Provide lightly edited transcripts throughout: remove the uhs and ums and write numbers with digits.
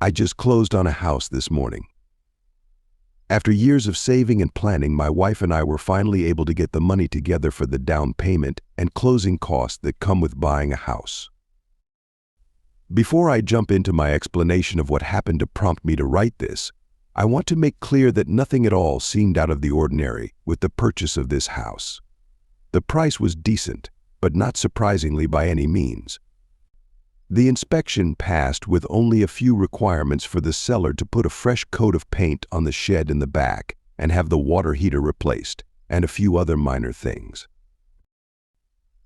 I just closed on a house this morning. After years of saving and planning, my wife and I were finally able to get the money together for the down payment and closing costs that come with buying a house. Before I jump into my explanation of what happened to prompt me to write this, I want to make clear that nothing at all seemed out of the ordinary with the purchase of this house. The price was decent, but not surprisingly by any means. The inspection passed with only a few requirements for the seller to put a fresh coat of paint on the shed in the back and have the water heater replaced, and a few other minor things.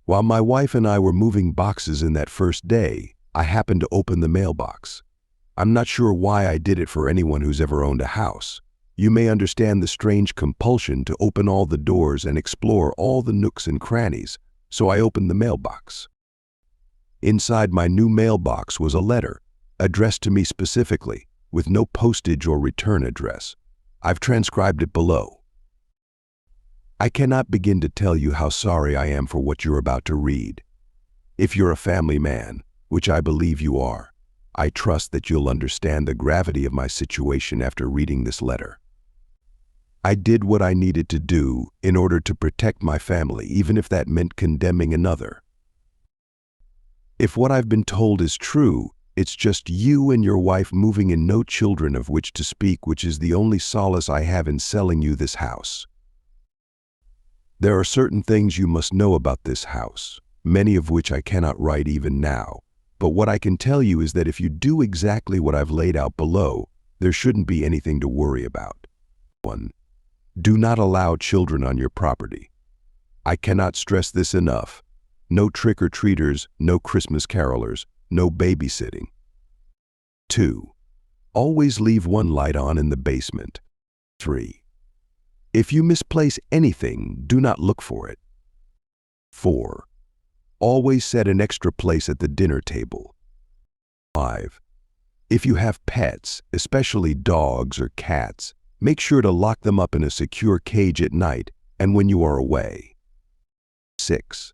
While my wife and I were moving boxes in that first day, I happened to open the mailbox. I'm not sure why I did it for anyone who's ever owned a house. You may understand the strange compulsion to open all the doors and explore all the nooks and crannies, so I opened the mailbox. Inside my new mailbox was a letter, addressed to me specifically, with no postage or return address. I've transcribed it below. I cannot begin to tell you how sorry I am for what you're about to read. If you're a family man, which I believe you are, I trust that you'll understand the gravity of my situation after reading this letter. I did what I needed to do in order to protect my family, even if that meant condemning another. If what I've been told is true, it's just you and your wife moving and no children of which to speak, which is the only solace I have in selling you this house. There are certain things you must know about this house, many of which I cannot write even now, but what I can tell you is that if you do exactly what I've laid out below, there shouldn't be anything to worry about. 1. Do not allow children on your property. I cannot stress this enough. No trick-or-treaters, no Christmas carolers, no babysitting. 2. Always leave one light on in the basement. 3. If you misplace anything, do not look for it. 4. Always set an extra place at the dinner table. 5. If you have pets, especially dogs or cats, make sure to lock them up in a secure cage at night and when you are away. 6.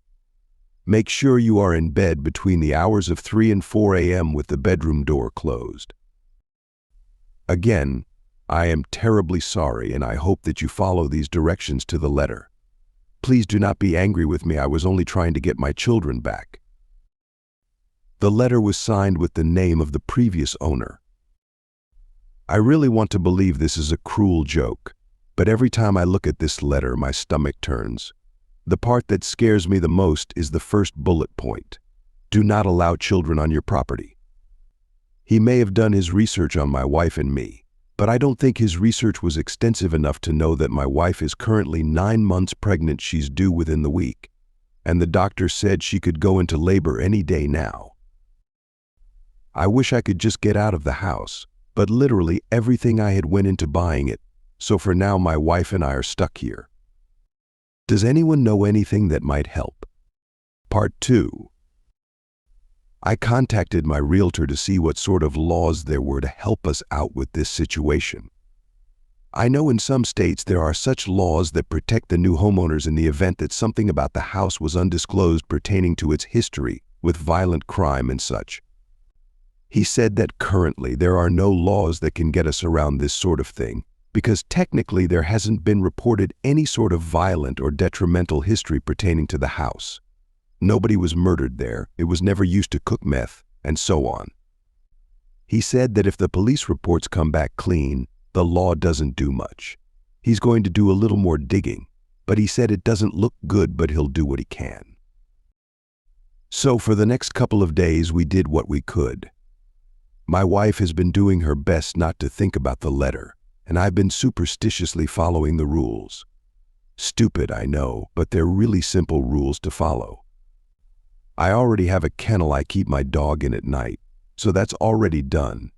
Make sure you are in bed between the hours of 3 and 4 a.m. with the bedroom door closed. Again, I am terribly sorry, and I hope that you follow these directions to the letter. Please do not be angry with me. I was only trying to get my children back. The letter was signed with the name of the previous owner. I really want to believe this is a cruel joke, but every time I look at this letter, my stomach turns. The part that scares me the most is the first bullet point. Do not allow children on your property. He may have done his research on my wife and me, but I don't think his research was extensive enough to know that my wife is currently 9 months pregnant. She's due within the week, and the doctor said she could go into labor any day now. I wish I could just get out of the house, but literally everything I had went into buying it, so for now my wife and I are stuck here. Does anyone know anything that might help? Part 2. I contacted my realtor to see what sort of laws there were to help us out with this situation. I know in some states there are such laws that protect the new homeowners in the event that something about the house was undisclosed pertaining to its history with violent crime and such. He said that currently there are no laws that can get us around this sort of thing, because technically there hasn't been reported any sort of violent or detrimental history pertaining to the house. Nobody was murdered there, it was never used to cook meth, and so on. He said that if the police reports come back clean, the law doesn't do much. He's going to do a little more digging, but he said it doesn't look good, but he'll do what he can. So for the next couple of days we did what we could. My wife has been doing her best not to think about the letter, and I've been superstitiously following the rules. Stupid, I know, but they're really simple rules to follow. I already have a kennel I keep my dog in at night, so that's already done,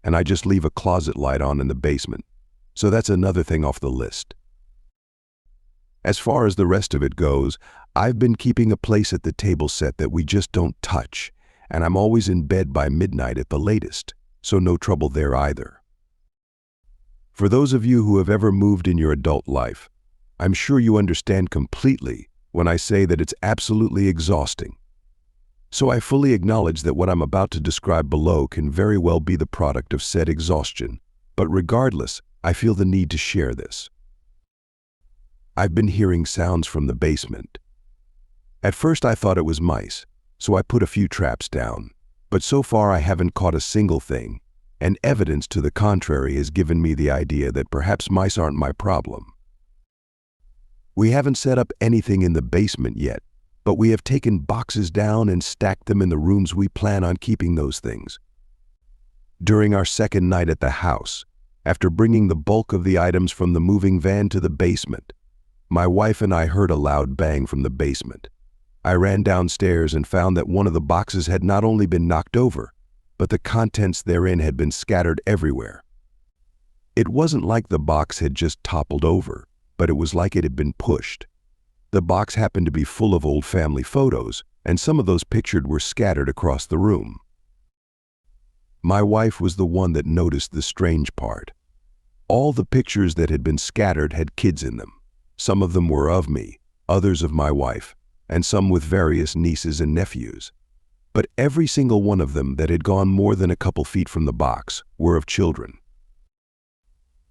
and I just leave a closet light on in the basement, so that's another thing off the list. As far as the rest of it goes, I've been keeping a place at the table set that we just don't touch, and I'm always in bed by midnight at the latest, so no trouble there either. For those of you who have ever moved in your adult life, I'm sure you understand completely when I say that it's absolutely exhausting. So I fully acknowledge that what I'm about to describe below can very well be the product of said exhaustion, but regardless, I feel the need to share this. I've been hearing sounds from the basement. At first I thought it was mice, so I put a few traps down, but so far I haven't caught a single thing, and evidence to the contrary has given me the idea that perhaps mice aren't my problem. We haven't set up anything in the basement yet, but we have taken boxes down and stacked them in the rooms we plan on keeping those things. During our second night at the house, after bringing the bulk of the items from the moving van to the basement, my wife and I heard a loud bang from the basement. I ran downstairs and found that one of the boxes had not only been knocked over, but the contents therein had been scattered everywhere. It wasn't like the box had just toppled over, but it was like it had been pushed. The box happened to be full of old family photos, and some of those pictured were scattered across the room. My wife was the one that noticed the strange part. All the pictures that had been scattered had kids in them. Some of them were of me, others of my wife, and some with various nieces and nephews. But every single one of them that had gone more than a couple feet from the box were of children.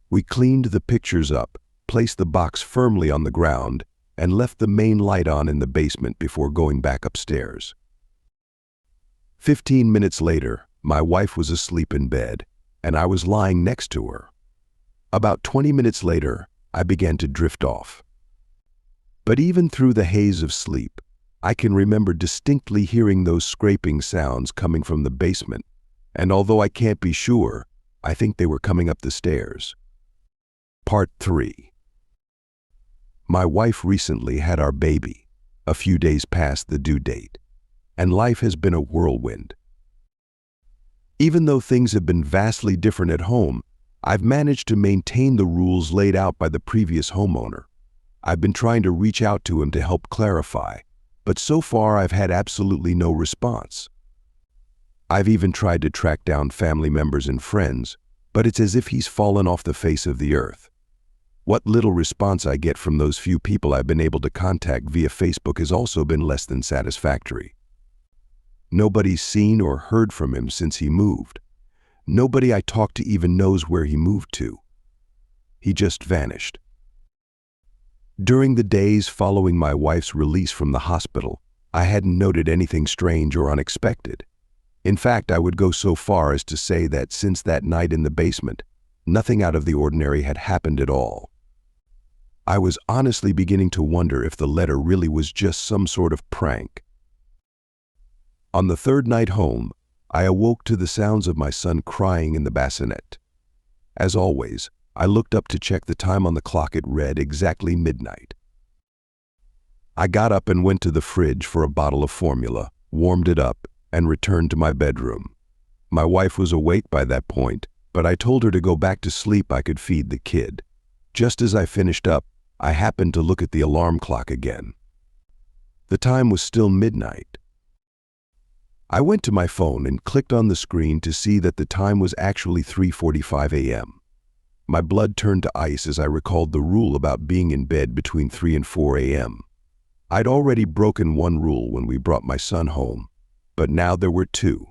We cleaned the pictures up, placed the box firmly on the ground, and left the main light on in the basement before going back upstairs. 15 minutes later, my wife was asleep in bed, and I was lying next to her. About 20 minutes later, I began to drift off. But even through the haze of sleep, I can remember distinctly hearing those scraping sounds coming from the basement, and although I can't be sure, I think they were coming up the stairs. Part 3. My wife recently had our baby, a few days past the due date, and life has been a whirlwind. Even though things have been vastly different at home, I've managed to maintain the rules laid out by the previous homeowner. I've been trying to reach out to him to help clarify, but so far I've had absolutely no response. I've even tried to track down family members and friends, but it's as if he's fallen off the face of the earth. What little response I get from those few people I've been able to contact via Facebook has also been less than satisfactory. Nobody's seen or heard from him since he moved. Nobody I talked to even knows where he moved to. He just vanished. During the days following my wife's release from the hospital, I hadn't noted anything strange or unexpected. In fact, I would go so far as to say that since that night in the basement, nothing out of the ordinary had happened at all. I was honestly beginning to wonder if the letter really was just some sort of prank. On the third night home, I awoke to the sounds of my son crying in the bassinet. As always, I looked up to check the time on the clock. It read exactly midnight. I got up and went to the fridge for a bottle of formula, warmed it up, and returned to my bedroom. My wife was awake by that point, but I told her to go back to sleep. I could feed the kid. Just as I finished up, I happened to look at the alarm clock again. The time was still midnight. I went to my phone and clicked on the screen to see that the time was actually 3:45 a.m. My blood turned to ice as I recalled the rule about being in bed between 3 and 4 a.m. I'd already broken one rule when we brought my son home, but now there were two.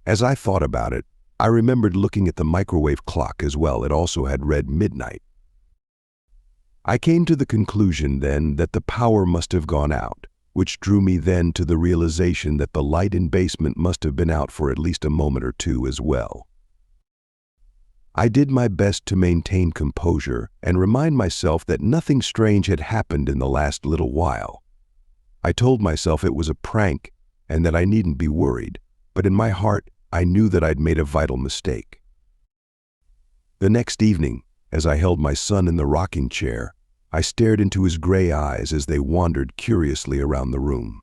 As I thought about it, I remembered looking at the microwave clock as well. It also had read midnight. I came to the conclusion then that the power must have gone out, which drew me then to the realization that the light in basement must have been out for at least a moment or two as well. I did my best to maintain composure and remind myself that nothing strange had happened in the last little while. I told myself it was a prank and that I needn't be worried, but in my heart, I knew that I'd made a vital mistake. The next evening, as I held my son in the rocking chair, I stared into his gray eyes as they wandered curiously around the room.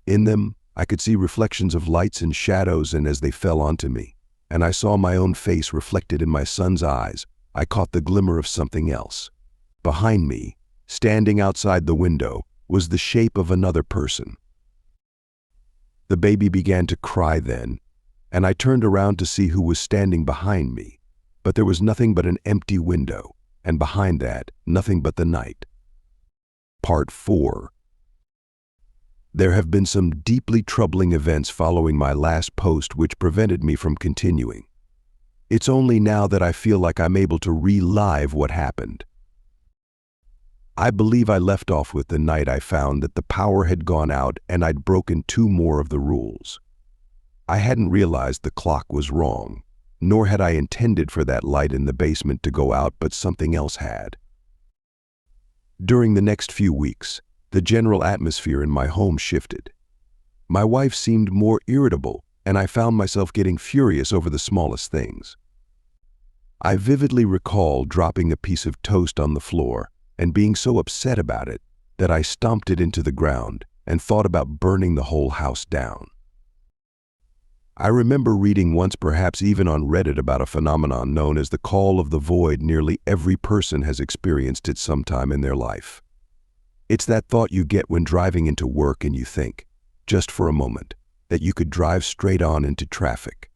In them, I could see reflections of lights and shadows, and as they fell onto me, and I saw my own face reflected in my son's eyes, I caught the glimmer of something else. Behind me, standing outside the window, was the shape of another person. The baby began to cry then, and I turned around to see who was standing behind me, but there was nothing but an empty window, and behind that, nothing but the night. Part 4. There have been some deeply troubling events following my last post which prevented me from continuing. It's only now that I feel like I'm able to relive what happened. I believe I left off with the night I found that the power had gone out and I'd broken 2 more of the rules. I hadn't realized the clock was wrong, nor had I intended for that light in the basement to go out, but something else had. During the next few weeks, the general atmosphere in my home shifted. My wife seemed more irritable, and I found myself getting furious over the smallest things. I vividly recall dropping a piece of toast on the floor and being so upset about it that I stomped it into the ground and thought about burning the whole house down. I remember reading once, perhaps even on Reddit, about a phenomenon known as the call of the void. Nearly every person has experienced it sometime in their life. It's that thought you get when driving into work and you think, just for a moment, that you could drive straight on into traffic.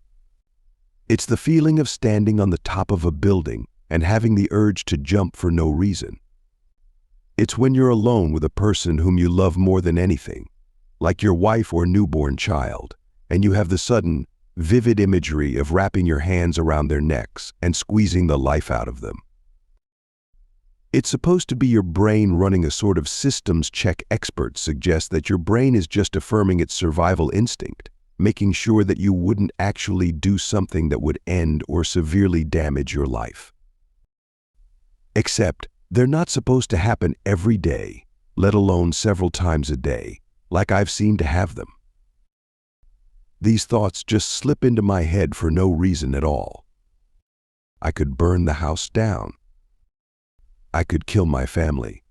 It's the feeling of standing on the top of a building and having the urge to jump for no reason. It's when you're alone with a person whom you love more than anything, like your wife or newborn child, and you have the sudden, vivid imagery of wrapping your hands around their necks and squeezing the life out of them. It's supposed to be your brain running a sort of systems check. Experts suggest that your brain is just affirming its survival instinct, making sure that you wouldn't actually do something that would end or severely damage your life. Except, they're not supposed to happen every day, let alone several times a day, like I've seemed to have them. These thoughts just slip into my head for no reason at all. I could burn the house down. I could kill my family.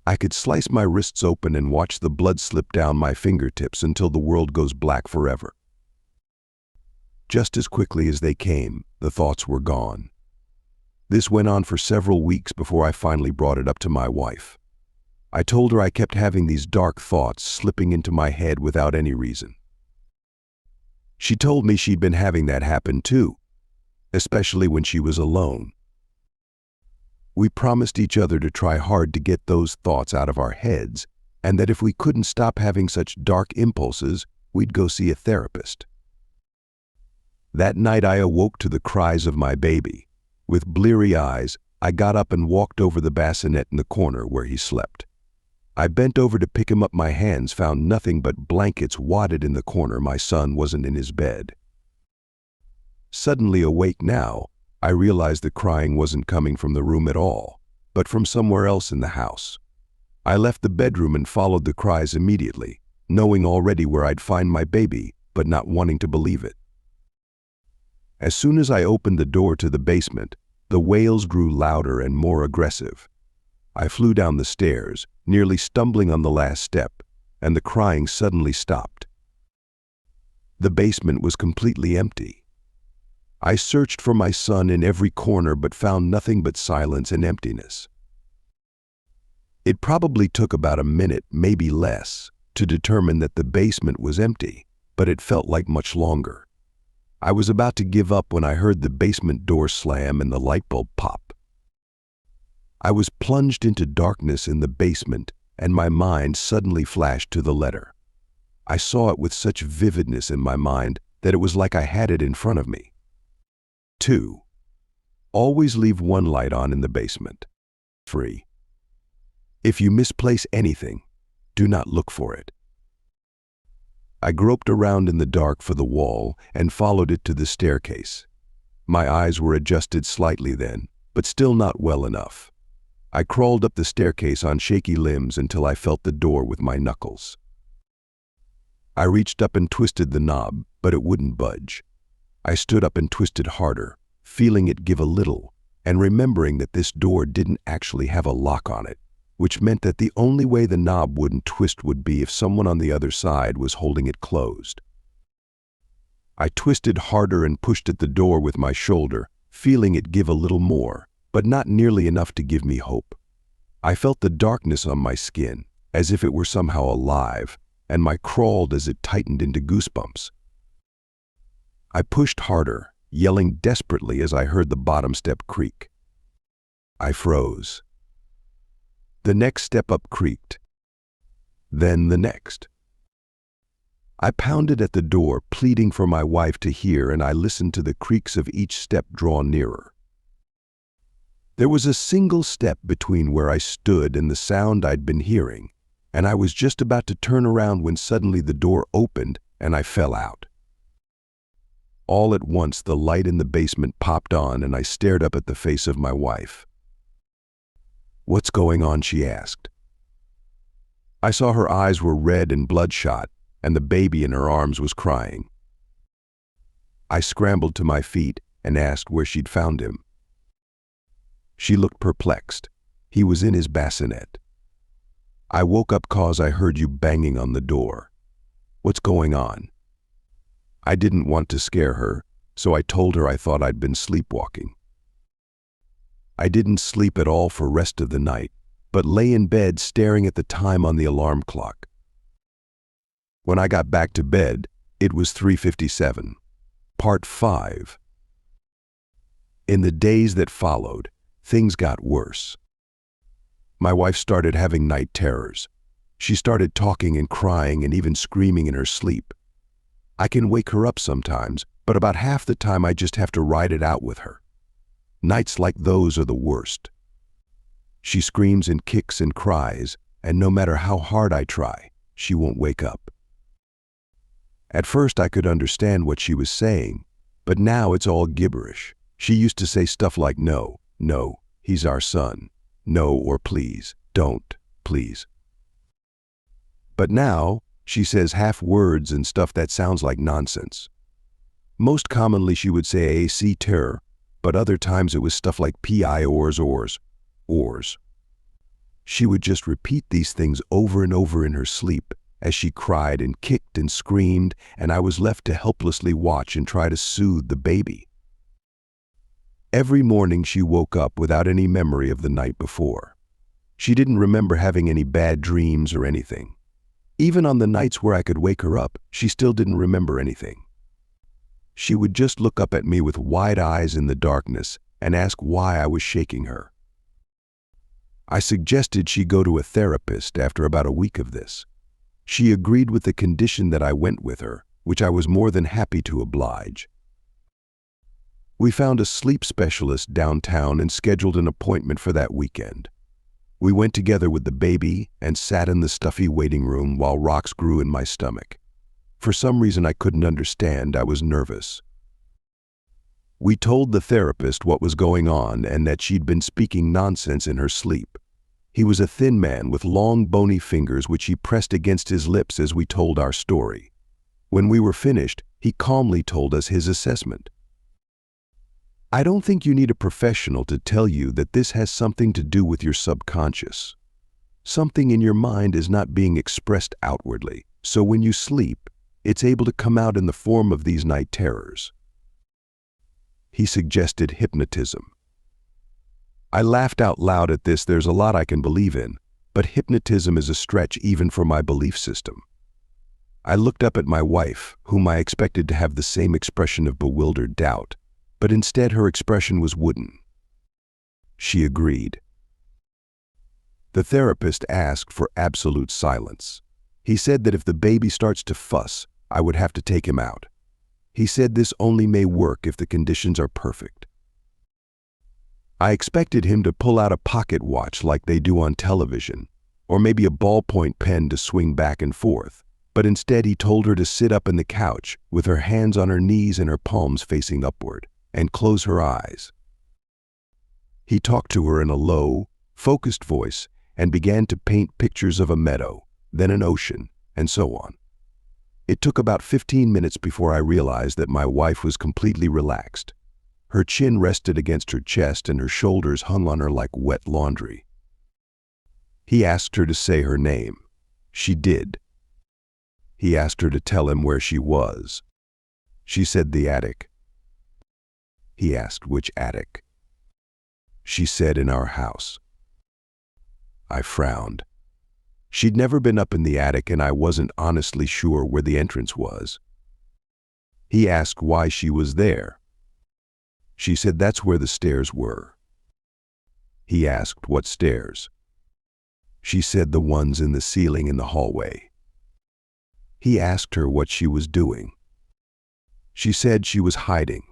I could slice my wrists open and watch the blood slip down my fingertips until the world goes black forever. Just as quickly as they came, the thoughts were gone. This went on for several weeks before I finally brought it up to my wife. I told her I kept having these dark thoughts slipping into my head without any reason. She told me she'd been having that happen too, especially when she was alone. We promised each other to try hard to get those thoughts out of our heads, and that if we couldn't stop having such dark impulses, we'd go see a therapist. That night I awoke to the cries of my baby. With bleary eyes, I got up and walked over the bassinet in the corner where he slept. I bent over to pick him up. My hands found nothing but blankets wadded in the corner. My son wasn't in his bed. Suddenly awake now, I realized the crying wasn't coming from the room at all, but from somewhere else in the house. I left the bedroom and followed the cries immediately, knowing already where I'd find my baby, but not wanting to believe it. As soon as I opened the door to the basement, the wails grew louder and more aggressive. I flew down the stairs, nearly stumbling on the last step, and the crying suddenly stopped. The basement was completely empty. I searched for my son in every corner but found nothing but silence and emptiness. It probably took about a minute, maybe less, to determine that the basement was empty, but it felt like much longer. I was about to give up when I heard the basement door slam and the light bulb pop. I was plunged into darkness in the basement, and my mind suddenly flashed to the letter. I saw it with such vividness in my mind that it was like I had it in front of me. 2. Always leave one light on in the basement. 3. If you misplace anything, do not look for it. I groped around in the dark for the wall and followed it to the staircase. My eyes were adjusted slightly then, but still not well enough. I crawled up the staircase on shaky limbs until I felt the door with my knuckles. I reached up and twisted the knob, but it wouldn't budge. I stood up and twisted harder, feeling it give a little, and remembering that this door didn't actually have a lock on it, which meant that the only way the knob wouldn't twist would be if someone on the other side was holding it closed. I twisted harder and pushed at the door with my shoulder, feeling it give a little more, but not nearly enough to give me hope. I felt the darkness on my skin, as if it were somehow alive, and my crawled as it tightened into goosebumps. I pushed harder, yelling desperately as I heard the bottom step creak. I froze. The next step up creaked. then the next. I pounded at the door, pleading for my wife to hear, and I listened to the creaks of each step draw nearer. There was a single step between where I stood and the sound I'd been hearing, and I was just about to turn around when suddenly the door opened and I fell out. All at once, the light in the basement popped on and I stared up at the face of my wife. "What's going on?" she asked. I saw her eyes were red and bloodshot, and the baby in her arms was crying. I scrambled to my feet and asked where she'd found him. She looked perplexed. "He was in his bassinet. I woke up 'cause I heard you banging on the door. What's going on?" I didn't want to scare her, so I told her I thought I'd been sleepwalking. I didn't sleep at all for rest of the night, but lay in bed staring at the time on the alarm clock. When I got back to bed, it was 3:57. Part 5. In the days that followed, things got worse. My wife started having night terrors. She started talking and crying and even screaming in her sleep. I can wake her up sometimes, but about half the time I just have to ride it out with her. Nights like those are the worst. She screams and kicks and cries, and no matter how hard I try, she won't wake up. At first I could understand what she was saying, but now it's all gibberish. She used to say stuff like, "No, no, he's our son. No," or "Please, don't, please." But now she says half words and stuff that sounds like nonsense. Most commonly she would say "AC terror," but other times it was stuff like "pi ors." She would just repeat these things over and over in her sleep as she cried and kicked and screamed, and I was left to helplessly watch and try to soothe the baby. Every morning she woke up without any memory of the night before. She didn't remember having any bad dreams or anything. Even on the nights where I could wake her up, she still didn't remember anything. She would just look up at me with wide eyes in the darkness and ask why I was shaking her. I suggested she go to a therapist after about a week of this. She agreed with the condition that I went with her, which I was more than happy to oblige. We found a sleep specialist downtown and scheduled an appointment for that weekend. We went together with the baby and sat in the stuffy waiting room while rocks grew in my stomach. For some reason I couldn't understand, I was nervous. We told the therapist what was going on and that she'd been speaking nonsense in her sleep. He was a thin man with long bony fingers which he pressed against his lips as we told our story. When we were finished, he calmly told us his assessment. "I don't think you need a professional to tell you that this has something to do with your subconscious. Something in your mind is not being expressed outwardly, so when you sleep, it's able to come out in the form of these night terrors." He suggested hypnotism. I laughed out loud at this. There's a lot I can believe in, but hypnotism is a stretch even for my belief system. I looked up at my wife, whom I expected to have the same expression of bewildered doubt, but instead her expression was wooden. She agreed. The therapist asked for absolute silence. He said that if the baby starts to fuss, I would have to take him out. He said this only may work if the conditions are perfect. I expected him to pull out a pocket watch like they do on television, or maybe a ballpoint pen to swing back and forth, but instead he told her to sit up in the couch with her hands on her knees and her palms facing upward, and close her eyes. He talked to her in a low, focused voice and began to paint pictures of a meadow, then an ocean, and so on. It took about 15 minutes before I realized that my wife was completely relaxed. Her chin rested against her chest and her shoulders hung on her like wet laundry. He asked her to say her name. She did. He asked her to tell him where she was. She said the attic. He asked which attic. She said in our house. I frowned. She'd never been up in the attic and I wasn't honestly sure where the entrance was. He asked why she was there. She said that's where the stairs were. He asked what stairs. She said the ones in the ceiling in the hallway. He asked her what she was doing. She said she was hiding.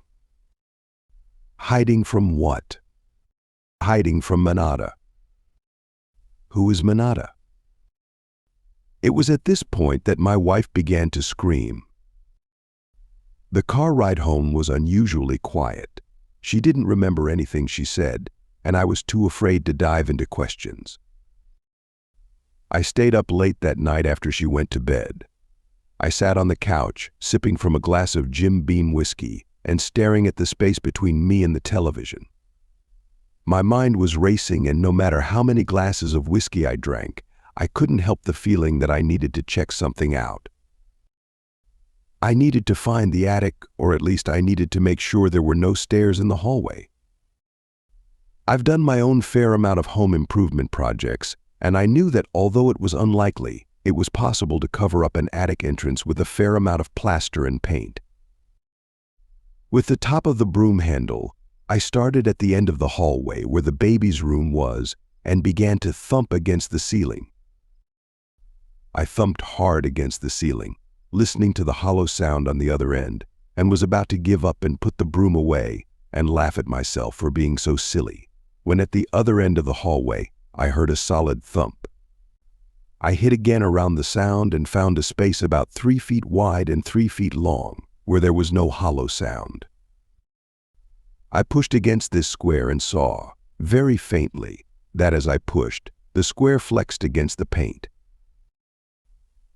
Hiding from what? Hiding from Manada. Who is Manada? It was at this point that my wife began to scream. The car ride home was unusually quiet. She didn't remember anything she said, and I was too afraid to dive into questions. I stayed up late that night after she went to bed. I sat on the couch, sipping from a glass of Jim Beam whiskey and staring at the space between me and the television. My mind was racing, and no matter how many glasses of whiskey I drank, I couldn't help the feeling that I needed to check something out. I needed to find the attic, or at least I needed to make sure there were no stairs in the hallway. I've done my own fair amount of home improvement projects, and I knew that although it was unlikely, it was possible to cover up an attic entrance with a fair amount of plaster and paint. With the top of the broom handle, I started at the end of the hallway where the baby's room was and began to thump against the ceiling. I thumped hard against the ceiling, listening to the hollow sound on the other end, and was about to give up and put the broom away and laugh at myself for being so silly, when at the other end of the hallway, I heard a solid thump. I hit again around the sound and found a space about 3 feet wide and 3 feet long, where there was no hollow sound. I pushed against this square and saw, very faintly, that as I pushed, the square flexed against the paint.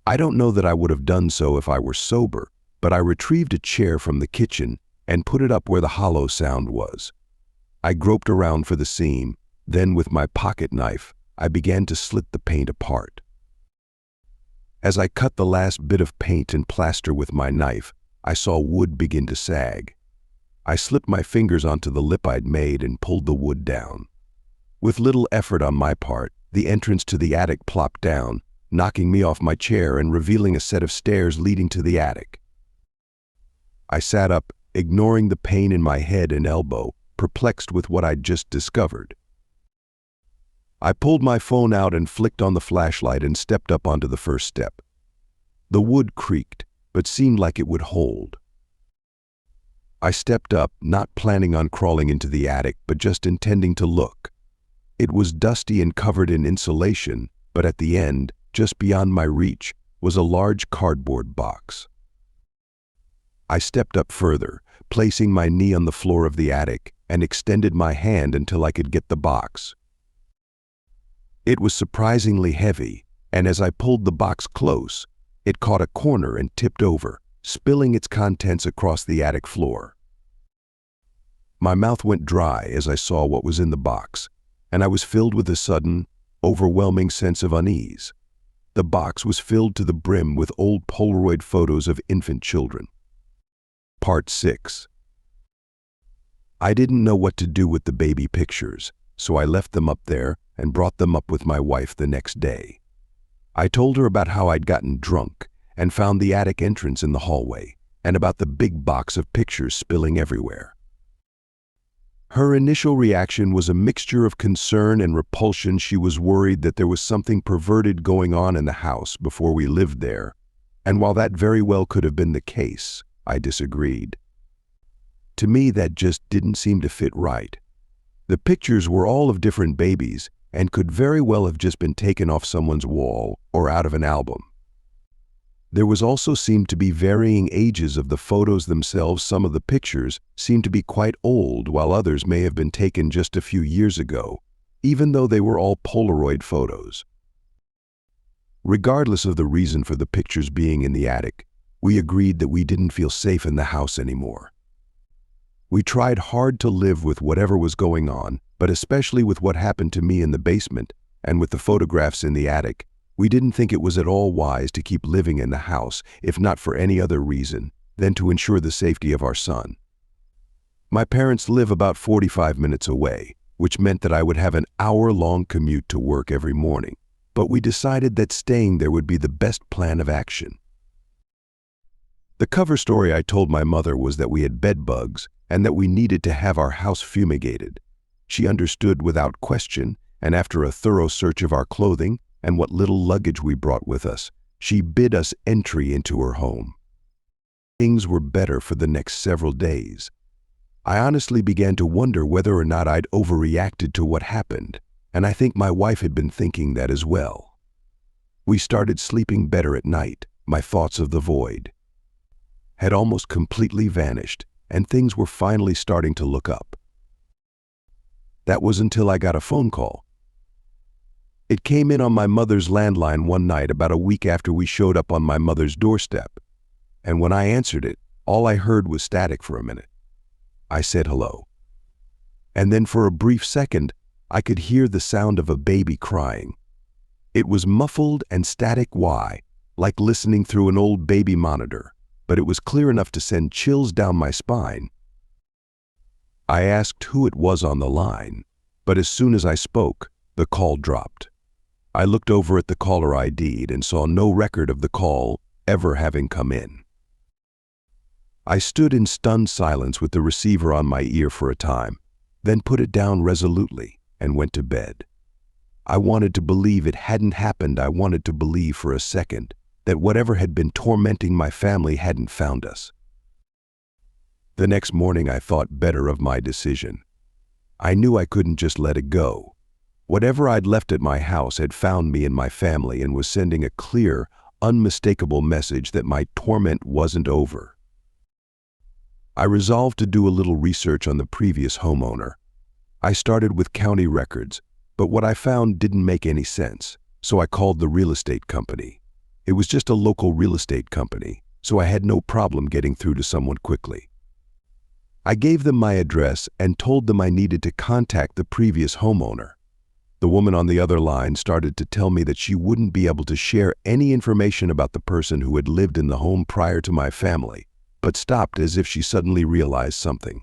I don't know that I would have done so if I were sober, but I retrieved a chair from the kitchen and put it up where the hollow sound was. I groped around for the seam, then with my pocket knife, I began to slit the paint apart. As I cut the last bit of paint and plaster with my knife, I saw wood begin to sag. I slipped my fingers onto the lip I'd made and pulled the wood down. With little effort on my part, the entrance to the attic plopped down, knocking me off my chair and revealing a set of stairs leading to the attic. I sat up, ignoring the pain in my head and elbow, perplexed with what I'd just discovered. I pulled my phone out and flicked on the flashlight and stepped up onto the first step. The wood creaked, but seemed like it would hold. I stepped up, not planning on crawling into the attic, but just intending to look. It was dusty and covered in insulation, but at the end, just beyond my reach, was a large cardboard box. I stepped up further, placing my knee on the floor of the attic, and extended my hand until I could get the box. It was surprisingly heavy, and as I pulled the box close, it caught a corner and tipped over, spilling its contents across the attic floor. My mouth went dry as I saw what was in the box, and I was filled with a sudden, overwhelming sense of unease. The box was filled to the brim with old Polaroid photos of infant children. Part 6. I didn't know what to do with the baby pictures, so I left them up there and brought them up with my wife the next day. I told her about how I'd gotten drunk and found the attic entrance in the hallway, and about the big box of pictures spilling everywhere. Her initial reaction was a mixture of concern and repulsion. She was worried that there was something perverted going on in the house before we lived there, and while that very well could have been the case, I disagreed. To me, that just didn't seem to fit right. The pictures were all of different babies and could very well have just been taken off someone's wall or out of an album. There was also seemed to be varying ages of the photos themselves. Some of the pictures seemed to be quite old, while others may have been taken just a few years ago, even though they were all Polaroid photos. Regardless of the reason for the pictures being in the attic, we agreed that we didn't feel safe in the house anymore. We tried hard to live with whatever was going on, but especially with what happened to me in the basement and with the photographs in the attic, we didn't think it was at all wise to keep living in the house, if not for any other reason than to ensure the safety of our son. My parents live about 45 minutes away, which meant that I would have an hour-long commute to work every morning, but we decided that staying there would be the best plan of action. The cover story I told my mother was that we had bed bugs and that we needed to have our house fumigated. She understood without question, and after a thorough search of our clothing, and what little luggage we brought with us, she bid us entry into her home. Things were better for the next several days. I honestly began to wonder whether or not I'd overreacted to what happened, and I think my wife had been thinking that as well. We started sleeping better at night. My thoughts of the void had almost completely vanished, and things were finally starting to look up. That was until I got a phone call. It came in on my mother's landline one night about a week after we showed up on my mother's doorstep, and when I answered it, all I heard was static for a minute. I said hello, and then for a brief second, I could hear the sound of a baby crying. It was muffled and static, like listening through an old baby monitor, but it was clear enough to send chills down my spine. I asked who it was on the line, but as soon as I spoke, the call dropped. I looked over at the caller ID'd and saw no record of the call ever having come in. I stood in stunned silence with the receiver on my ear for a time, then put it down resolutely and went to bed. I wanted to believe it hadn't happened. I wanted to believe for a second that whatever had been tormenting my family hadn't found us. The next morning I thought better of my decision. I knew I couldn't just let it go. Whatever I'd left at my house had found me and my family and was sending a clear, unmistakable message that my torment wasn't over. I resolved to do a little research on the previous homeowner. I started with county records, but what I found didn't make any sense, so I called the real estate company. It was just a local real estate company, so I had no problem getting through to someone quickly. I gave them my address and told them I needed to contact the previous homeowner. The woman on the other line started to tell me that she wouldn't be able to share any information about the person who had lived in the home prior to my family, but stopped as if she suddenly realized something.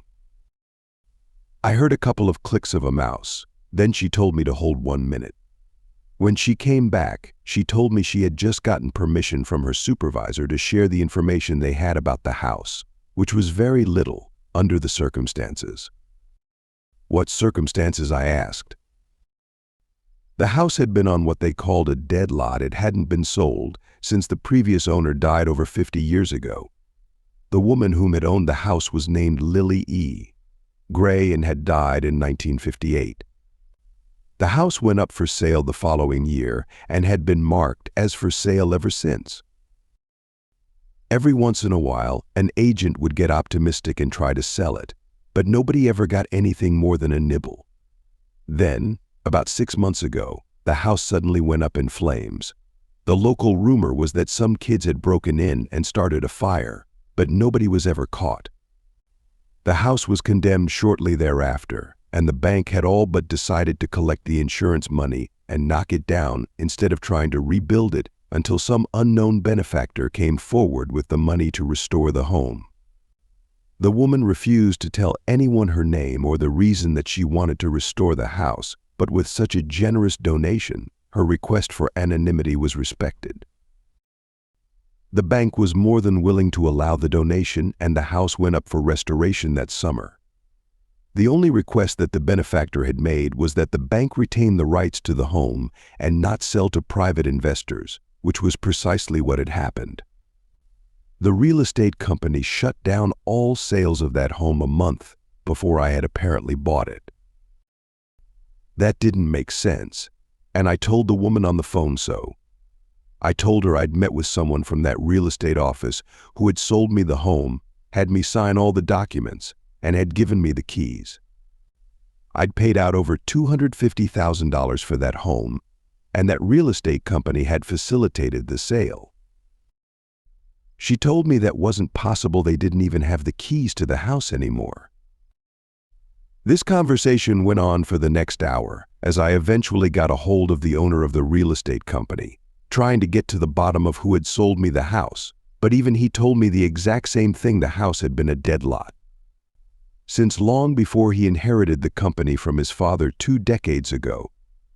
I heard a couple of clicks of a mouse. Then she told me to hold 1 minute. When she came back, she told me she had just gotten permission from her supervisor to share the information they had about the house, which was very little under the circumstances. What circumstances? I asked. The house had been on what they called a dead lot. It hadn't been sold since the previous owner died over 50 years ago. The woman whom had owned the house was named Lily E. Gray and had died in 1958. The house went up for sale the following year and had been marked as for sale ever since. Every once in a while, an agent would get optimistic and try to sell it, but nobody ever got anything more than a nibble. Then, about 6 months ago, the house suddenly went up in flames. The local rumor was that some kids had broken in and started a fire, but nobody was ever caught. The house was condemned shortly thereafter, and the bank had all but decided to collect the insurance money and knock it down instead of trying to rebuild it until some unknown benefactor came forward with the money to restore the home. The woman refused to tell anyone her name or the reason that she wanted to restore the house, but with such a generous donation, her request for anonymity was respected. The bank was more than willing to allow the donation, and the house went up for restoration that summer. The only request that the benefactor had made was that the bank retain the rights to the home and not sell to private investors, which was precisely what had happened. The real estate company shut down all sales of that home a month before I had apparently bought it. That didn't make sense, and I told the woman on the phone so. I told her I'd met with someone from that real estate office who had sold me the home, had me sign all the documents, and had given me the keys. I'd paid out over $250,000 for that home, and that real estate company had facilitated the sale. She told me that wasn't possible. They didn't even have the keys to the house anymore. This conversation went on for the next hour as I eventually got a hold of the owner of the real estate company, trying to get to the bottom of who had sold me the house, but even he told me the exact same thing: the house had been a dead lot. Since long before he inherited the company from his father 2 decades ago,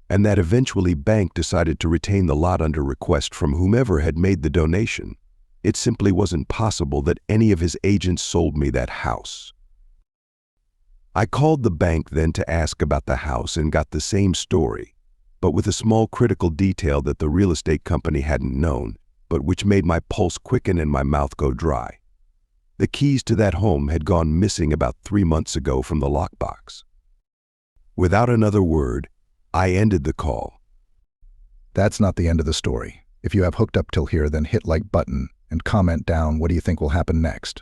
and that eventually bank decided to retain the lot under request from whomever had made the donation, it simply wasn't possible that any of his agents sold me that house. I called the bank then to ask about the house and got the same story, but with a small critical detail that the real estate company hadn't known, but which made my pulse quicken and my mouth go dry. The keys to that home had gone missing about 3 months ago from the lockbox. Without another word, I ended the call. That's not the end of the story. If you have hooked up till here, then hit like button and comment down what do you think will happen next.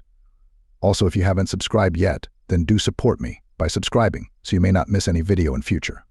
Also, if you haven't subscribed yet, then do support me by subscribing so you may not miss any video in future.